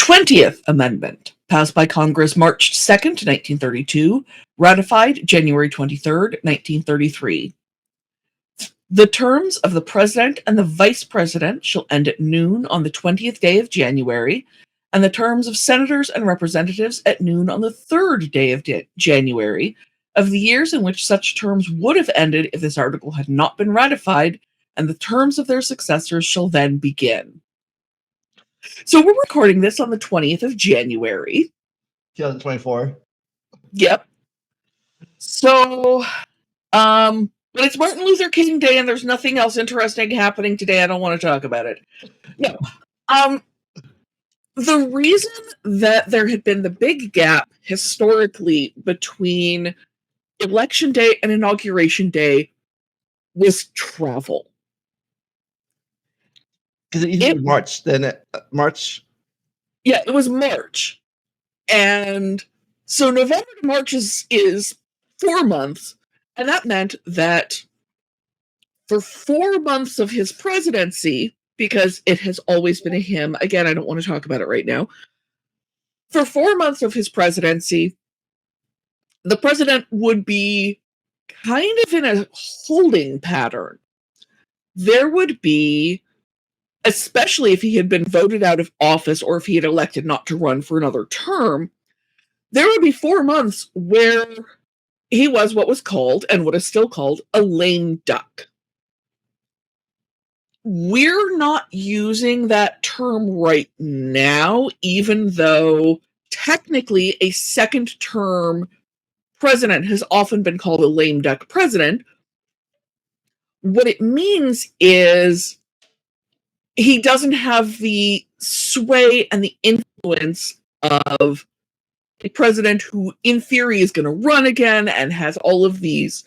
20th Amendment, passed by Congress March 2nd, 1932, ratified January 23rd, 1933. The terms of the President and the Vice President shall end at noon on the 20th day of January, and the terms of Senators and Representatives at noon on the 3rd day of January of the years in which such terms would have ended if this article had not been ratified, and the terms of their successors shall then begin. So we're recording this on the 20th of January. 2024. Yep. So, but it's Martin Luther King Day and there's nothing else interesting happening today. I don't want to talk about it. No. The reason that there had been the big gap historically between Election Day and Inauguration Day was travel. Because it used to be March, then March. Yeah, it was March. And so November to March is 4 months, and that meant that for 4 months of his presidency, because it has always been a him, again, I don't want to talk about it right now, for 4 months of his presidency, the president would be kind of in a holding pattern. There would be, especially if he had been voted out of office or if he had elected not to run for another term, there would be 4 months where he was what was called, and what is still called, a lame duck. We're not using that term right now, even though technically a second term president has often been called a lame duck president. What it means is he doesn't have the sway and the influence of a president who, in theory, is going to run again and has all of these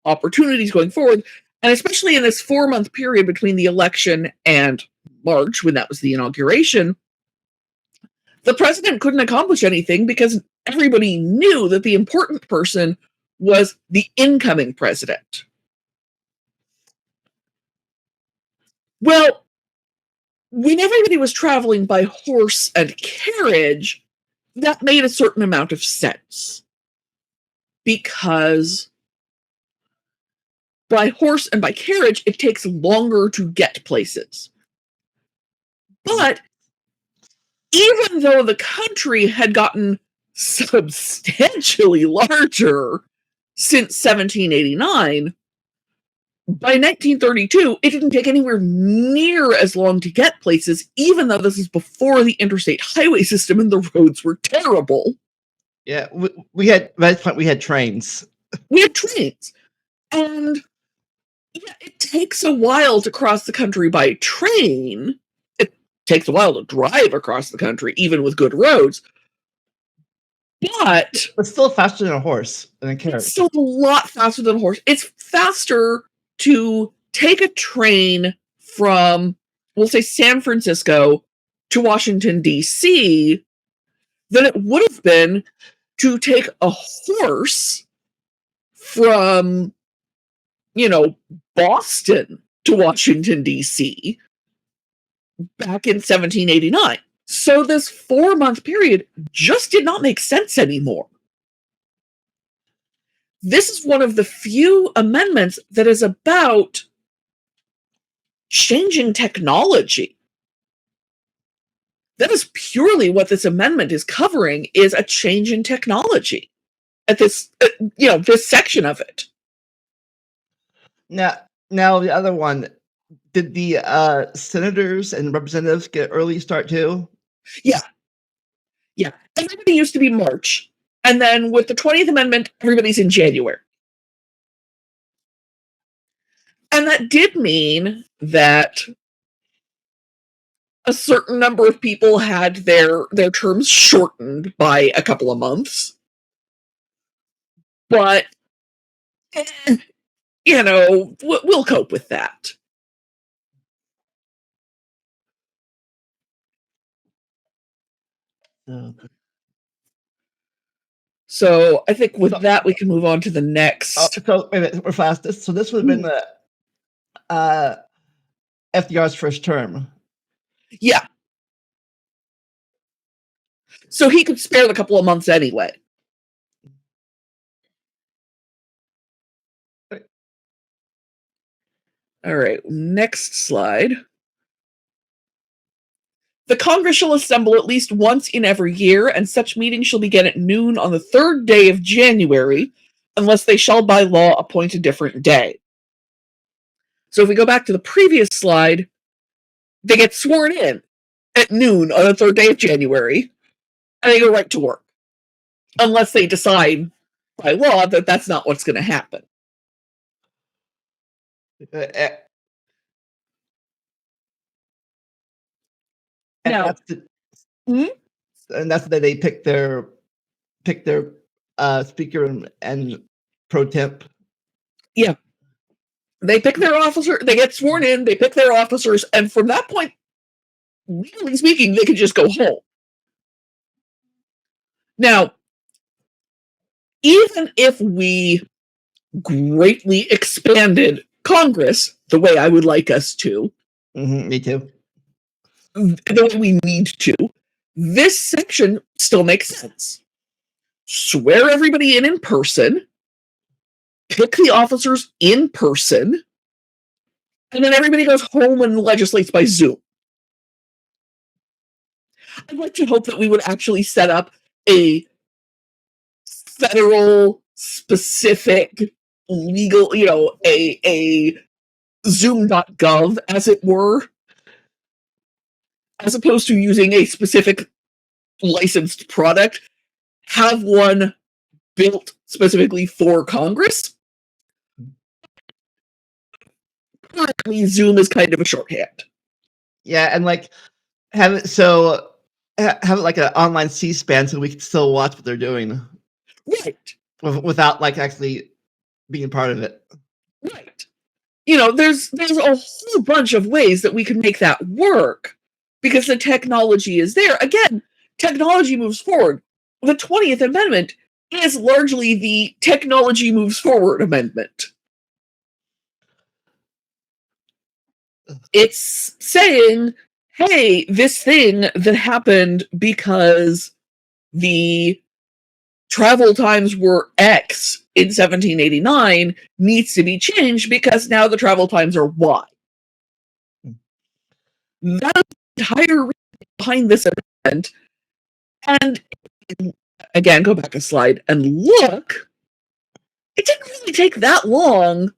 opportunities going forward. And especially in this 4-month period between the election and March, when that was the inauguration, the president couldn't accomplish anything because everybody knew that the important person was the incoming president. Well, when everybody was traveling by horse and carriage, that made a certain amount of sense. Because by horse and by carriage, it takes longer to get places. But even though the country had gotten substantially larger since 1789, by 1932, it didn't take anywhere near as long to get places, even though this is before the interstate highway system and the roads were terrible. Yeah, we had, at that point, we had trains. We had trains. And yeah, it takes a while to cross the country by train. It takes a while to drive across the country, even with good roads. But it's still faster than a horse and a carriage. It's still a lot faster than a horse. It's faster to take a train from, we'll say, San Francisco to Washington, D.C., than it would have been to take a horse from, Boston to Washington, D.C. back in 1789. So this 4-month period just did not make sense anymore. This is one of the few amendments that is about changing technology. That is purely what this amendment is covering, is a change in technology at this, this section of it. Now the other one, did the senators and representatives get early start too? Yeah. Everybody used to be March. And then with the 20th Amendment, everybody's in January. And that did mean that a certain number of people had their terms shortened by a couple of months. But, we'll cope with that. So I think with that, we can move on to the next. So wait a minute, we're fast. So this would have been the FDR's first term. Yeah. So he could spare the couple of months anyway. Right. All right, next slide. The Congress shall assemble at least once in every year, and such meeting shall begin at noon on the 3rd day of January, unless they shall by law appoint a different day. So if we go back to the previous slide, they get sworn in at noon on the 3rd day of January, and they go right to work, unless they decide by law that that's not what's going to happen. And Now, that's and that's that they pick their speaker and pro temp. Yeah. They pick their officer, they get sworn in, they pick their officers, and from that point, legally speaking, they can just go home. Now, even if we greatly expanded Congress the way I would like us to, Me too. the way we need to, this section still makes sense. Swear everybody in person, pick the officers in person, and then everybody goes home and legislates by Zoom. I'd like to hope that we would actually set up a federal specific legal, a zoom.gov, as it were, as opposed to using a specific licensed product, have one built specifically for Congress. Currently, Zoom is kind of a shorthand. Yeah, and like have it like an online C-SPAN so we can still watch what they're doing. Right. Without like actually being part of it. Right. There's a whole bunch of ways that we can make that work because the technology is there. Again, technology moves forward. The 20th Amendment is largely the technology moves forward amendment. It's saying, hey, this thing that happened because the travel times were X in 1789 needs to be changed because now the travel times are Y. That's the entire reason behind this event. And again, go back a slide and look. It didn't really take that long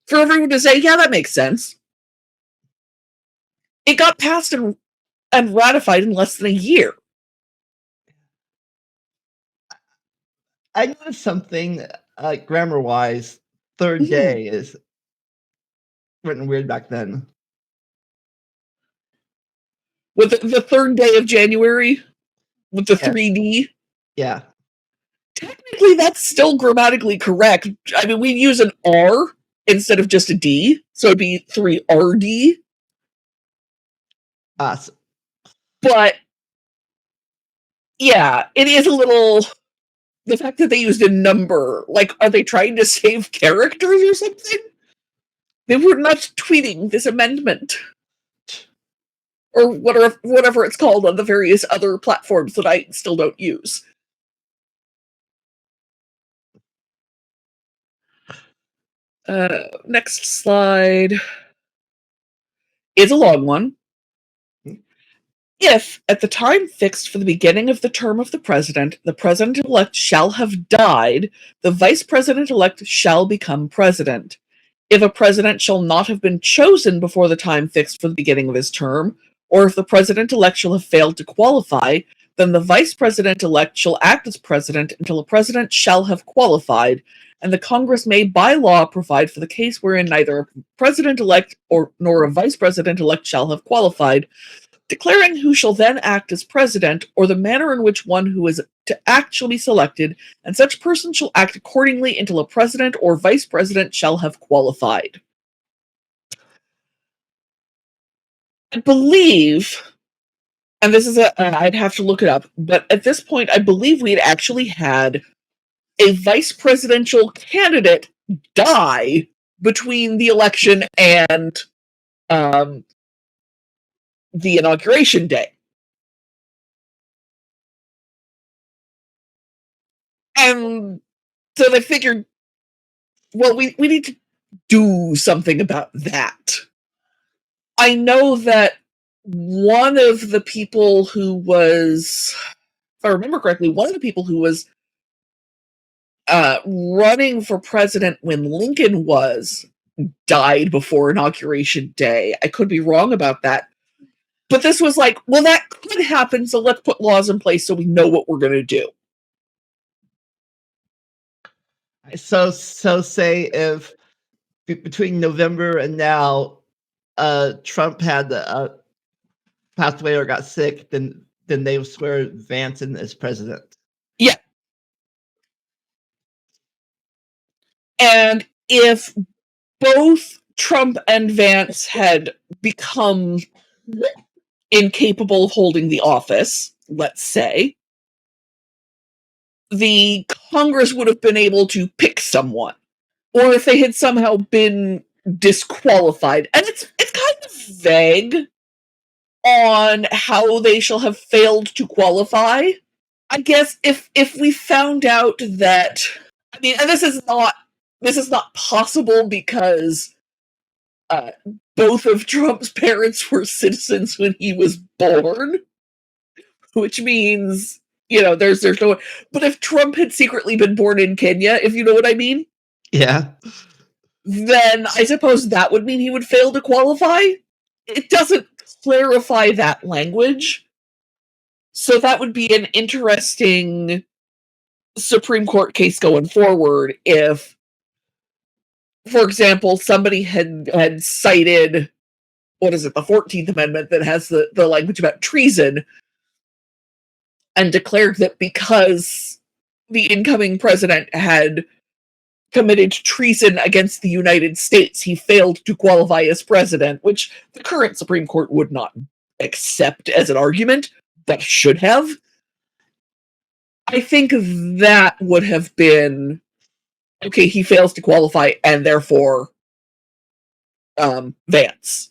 for everyone to say, yeah, that makes sense. It got passed and ratified in less than a year. I noticed something grammar-wise. Third day is written weird back then. With the 3rd day of January, with the 3D. Yeah. Technically, that's still grammatically correct. I mean, we use an R instead of just a D, so it'd be 3RD. But yeah, it is a little. The fact that they used a number, like, are they trying to save characters or something? They were not tweeting this amendment. Or whatever it's called on the various other platforms that I still don't use. Next slide is a long one. If, at the time fixed for the beginning of the term of the president-elect shall have died, the vice president-elect shall become president. If a president shall not have been chosen before the time fixed for the beginning of his term, or if the president-elect shall have failed to qualify, then the vice president-elect shall act as president until a president shall have qualified, and the Congress may by law provide for the case wherein neither a president-elect nor a vice president-elect shall have qualified, declaring who shall then act as president, or the manner in which one who is to act shall be selected, and such person shall act accordingly until a president or vice president shall have qualified. I believe, and this is I'd have to look it up, but at this point, I believe we had actually had a vice presidential candidate die between the election and the inauguration day. And so they figured, well, we need to do something about that. I know that one of the people who was, if I remember correctly, one of the people who was running for president when Lincoln was died before Inauguration Day. I could be wrong about that. But this was like, well, that could happen, so let's put laws in place so we know what we're going to do. So say if between November and now, Trump had passed away or got sick, then they would swear Vance in as president. Yeah. And if both Trump and Vance had become incapable of holding the office, let's say, the Congress would have been able to pick someone. Or if they had somehow been disqualified. And it's kind of vague on how they shall have failed to qualify. I guess if we found out that, I mean, and this is not possible because both of Trump's parents were citizens when he was born, which means, there's no. But if Trump had secretly been born in Kenya, if you know what I mean, Yeah. then I suppose that would mean he would fail to qualify. It doesn't clarify that language. So that would be an interesting Supreme Court case going forward if, for example, somebody had cited, what is it, the 14th Amendment that has the language about treason, and declared that because the incoming president had committed treason against the United States, he failed to qualify as president, which the current Supreme Court would not accept as an argument, but should have. I think that would have been, okay, he fails to qualify, and therefore Vance.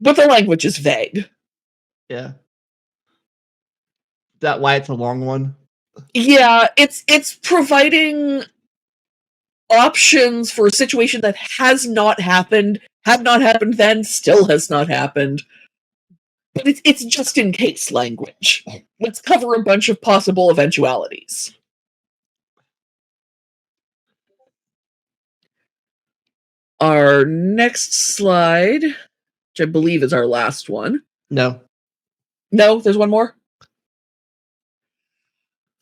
But the language is vague. Yeah. That why it's a long one? Yeah, it's providing options for a situation that has not happened, had not happened then, still has not happened. But it's just in case language. Let's cover a bunch of possible eventualities. Our next slide, which I believe is our last one. No. No, there's one more?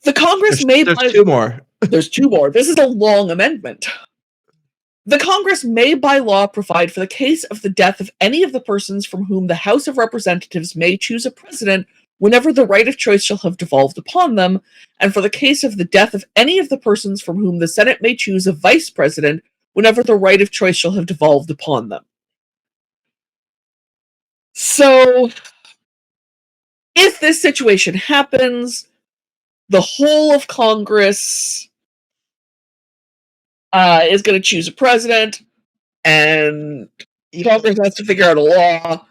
The Congress may... There's two more. There's two more. This is a long amendment. The Congress may by law provide for the case of the death of any of the persons from whom the House of Representatives may choose a president whenever the right of choice shall have devolved upon them, and for the case of the death of any of the persons from whom the Senate may choose a vice president whenever the right of choice shall have devolved upon them. So, if this situation happens, the whole of Congress is going to choose a president, and Congress has to figure out a law.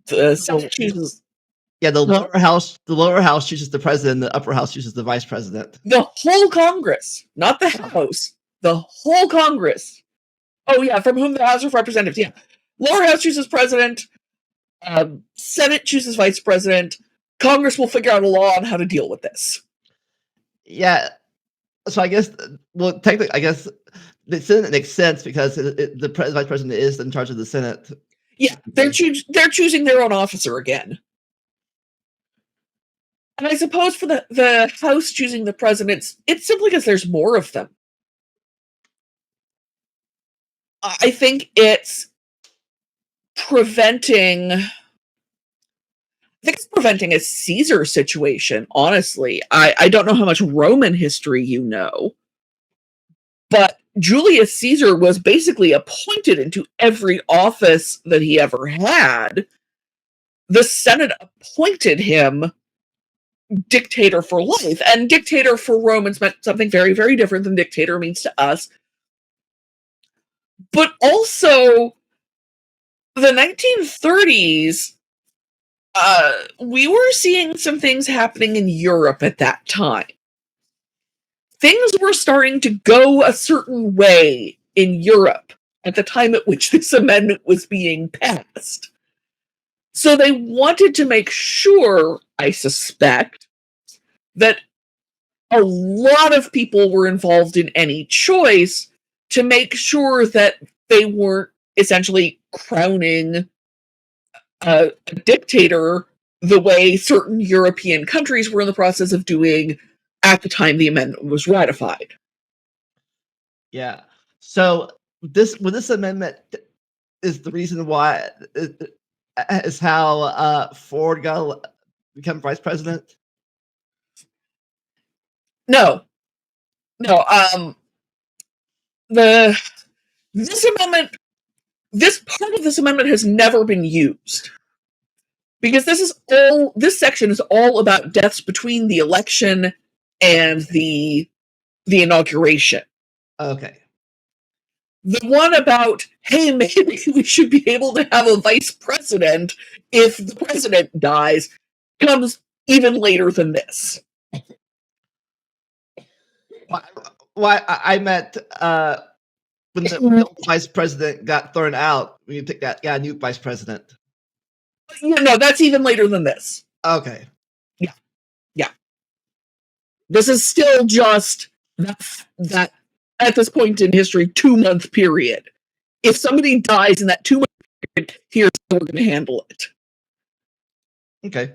The Senate chooses. Yeah, the lower house chooses the president, the upper house chooses the vice president. The whole Congress, not the House. The whole Congress. Oh yeah, from whom the House of Representatives. Yeah, lower house chooses president. Senate chooses vice president. Congress will figure out a law on how to deal with this. Yeah. So I guess, well, technically, I guess the Senate makes sense because the vice president is in charge of the Senate. Yeah, they're choosing their own officer again. And I suppose for the House choosing the presidents, it's simply because there's more of them. I think it's preventing a Caesar situation, honestly. I don't know how much Roman history you know, but Julius Caesar was basically appointed into every office that he ever had. The Senate appointed him dictator for life, and dictator for Romans meant something very, very different than dictator means to us. But also, the 1930s We were seeing some things happening in Europe at that time. Things were starting to go a certain way in Europe at the time at which this amendment was being passed. So they wanted to make sure, I suspect, that a lot of people were involved in any choice to make sure that they weren't essentially crowning a dictator the way certain European countries were in the process of doing at the time the amendment was ratified. Yeah. So this amendment is the reason why is how Ford become vice president. No, no. The this amendment, this part of this amendment has never been used because this section is all about deaths between the election and the inauguration. Okay. The one about, hey, maybe we should be able to have a vice president if the president dies, comes even later than this. Why I meant when the vice president got thrown out, when you picked that new vice president. No, that's even later than this. Okay. Yeah. This is still just that at this point in history 2-month period. If somebody dies in that 2-month period, here's how we're going to handle it. Okay.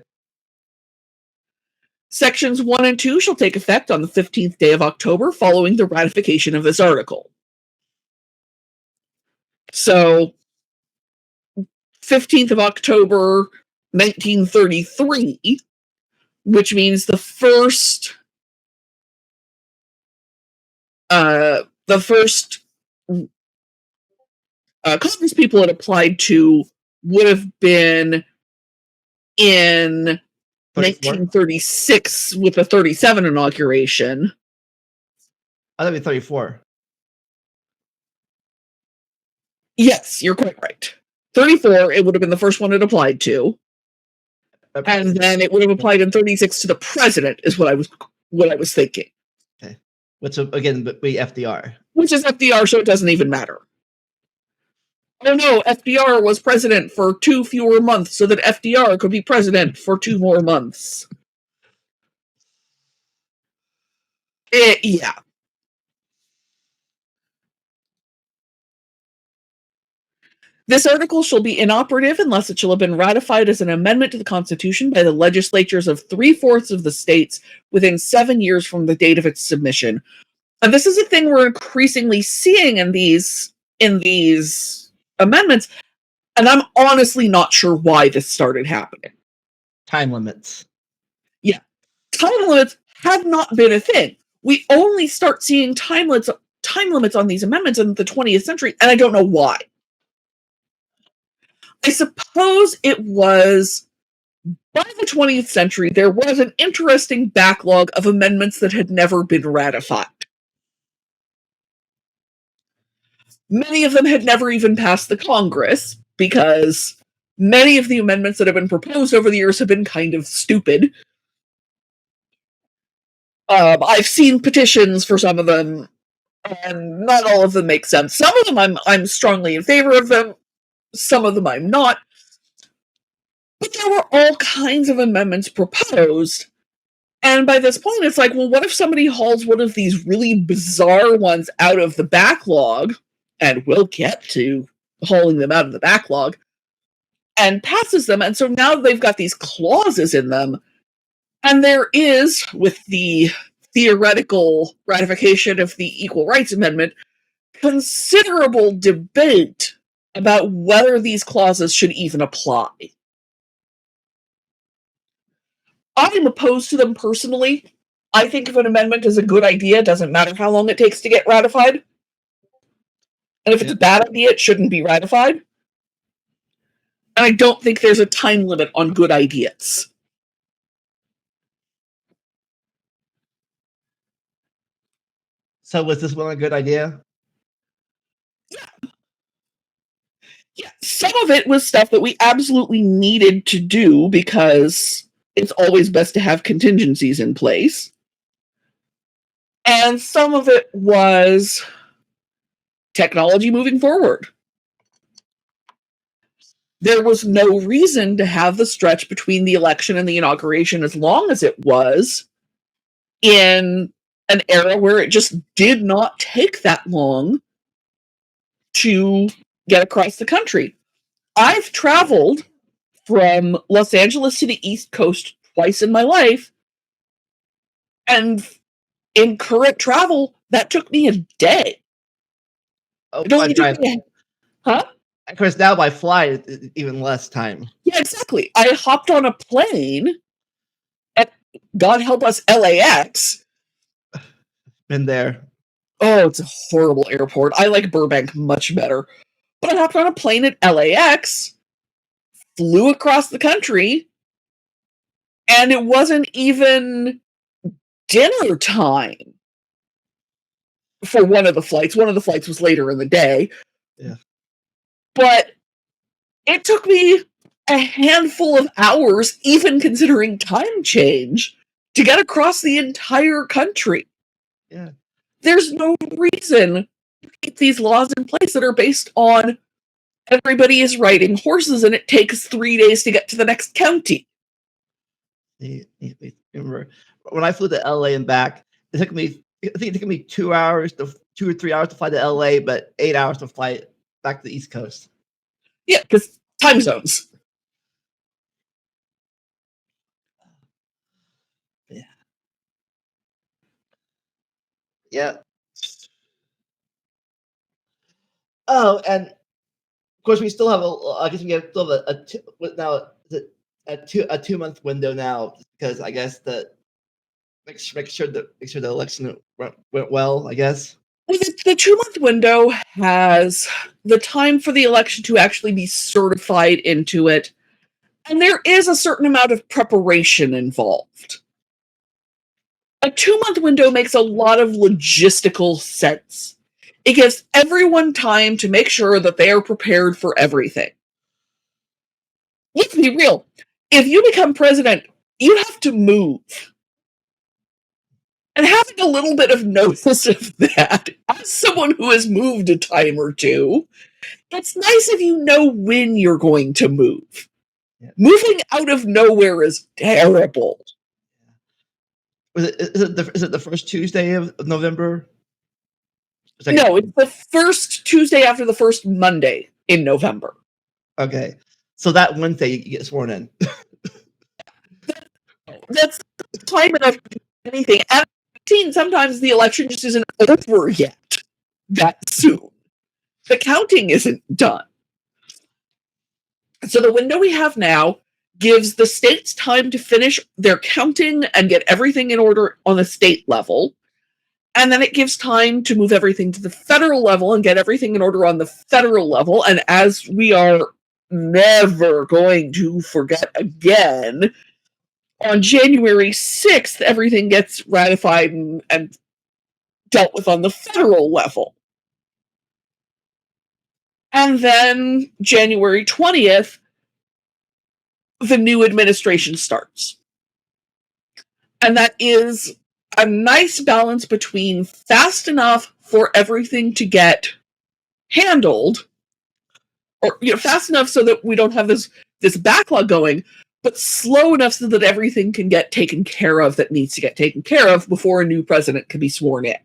Sections 1 and 2 shall take effect on the 15th day of October following the ratification of this article. So, 15th of October, 1933, which means the first Congress people it applied to would have been in 1936 with the 37 inauguration. That'd be 34. Yes, you're quite right. 34, it would have been the first one it applied to. And then it would have applied in 36 to the president, is what I was thinking. Okay. Which again would be FDR. Which is FDR, so it doesn't even matter. Oh no, FDR was president for 2 fewer months so that FDR could be president for 2 more months. Yeah. This article shall be inoperative unless it shall have been ratified as an amendment to the Constitution by the legislatures of 3/4 of the states within 7 years from the date of its submission. And this is a thing we're increasingly seeing in these amendments, and I'm honestly not sure why this started happening. Time limits. Yeah. Time limits have not been a thing. We only start seeing time limits on these amendments in the 20th century, and I don't know why. I suppose it was by the 20th century, there was an interesting backlog of amendments that had never been ratified. Many of them had never even passed the Congress because many of the amendments that have been proposed over the years have been kind of stupid. I've seen petitions for some of them, and not all of them make sense. Some of them I'm strongly in favor of them. Some of them I'm not. But there were all kinds of amendments proposed. And by this point, it's like, well, what if somebody hauls one of these really bizarre ones out of the backlog, and we'll get to hauling them out of the backlog, and passes them. And so now they've got these clauses in them. And there is, with the theoretical ratification of the Equal Rights Amendment, considerable debate about whether these clauses should even apply. I'm opposed to them personally. I think if an amendment is a good idea, it doesn't matter how long it takes to get ratified. And if it's a bad idea, it shouldn't be ratified. And I don't think there's a time limit on good ideas. So was this one a good idea? Yeah, some of it was stuff that we absolutely needed to do because it's always best to have contingencies in place. And some of it was technology moving forward. There was no reason to have the stretch between the election and the inauguration as long as it was in an era where it just did not take that long to get across the country. I've traveled from Los Angeles to the East Coast twice in my life, and in current travel, that took me a day. Oh, It only took me huh? Of course, now by flight, even less time. Yeah, exactly. I hopped on a plane at, God help us, LAX. Been there. Oh, it's a horrible airport. I like Burbank much better. But I hopped on a plane at LAX, flew across the country, and it wasn't even dinner time for one of the flights. One of the flights was later in the day. Yeah. But it took me a handful of hours, even considering time change, to get across the entire country. Yeah. There's no reason to keep these laws in place that are based on everybody is riding horses and it takes 3 days to get to the next county. Remember when I flew to LA and back, I think it took me 2 or 3 hours to fly to LA, but 8 hours to fly back to the East Coast. Yeah, because time zones. Yeah. Yeah. Oh, and of course we still have I guess we still have a 2 month window now because I guess that make sure the election went well, I guess. The 2 month window has the time for the election to actually be certified into it, and there is a certain amount of preparation involved. A 2 month window makes a lot of logistical sense. It gives everyone time to make sure that they are prepared for everything. Let's be real. If you become president, you have to move. And having a little bit of notice of that, as someone who has moved a time or two, it's nice if you know when you're going to move. Yeah. Moving out of nowhere is terrible. Is it the first Tuesday of November? No, it's the first Tuesday after the first Monday in November. Okay. So that Wednesday you get sworn in. That's time enough to do anything. And sometimes the election just isn't over yet that soon. The counting isn't done. So the window we have now gives the states time to finish their counting and get everything in order on the state level. And then it gives time to move everything to the federal level and get everything in order on the federal level. And as we are never going to forget again, on January 6th, everything gets ratified and dealt with on the federal level. And then January 20th, the new administration starts. And that is a nice balance between fast enough for everything to get handled, or fast enough so that we don't have this backlog going, but slow enough so that everything can get taken care of that needs to get taken care of before a new president can be sworn in.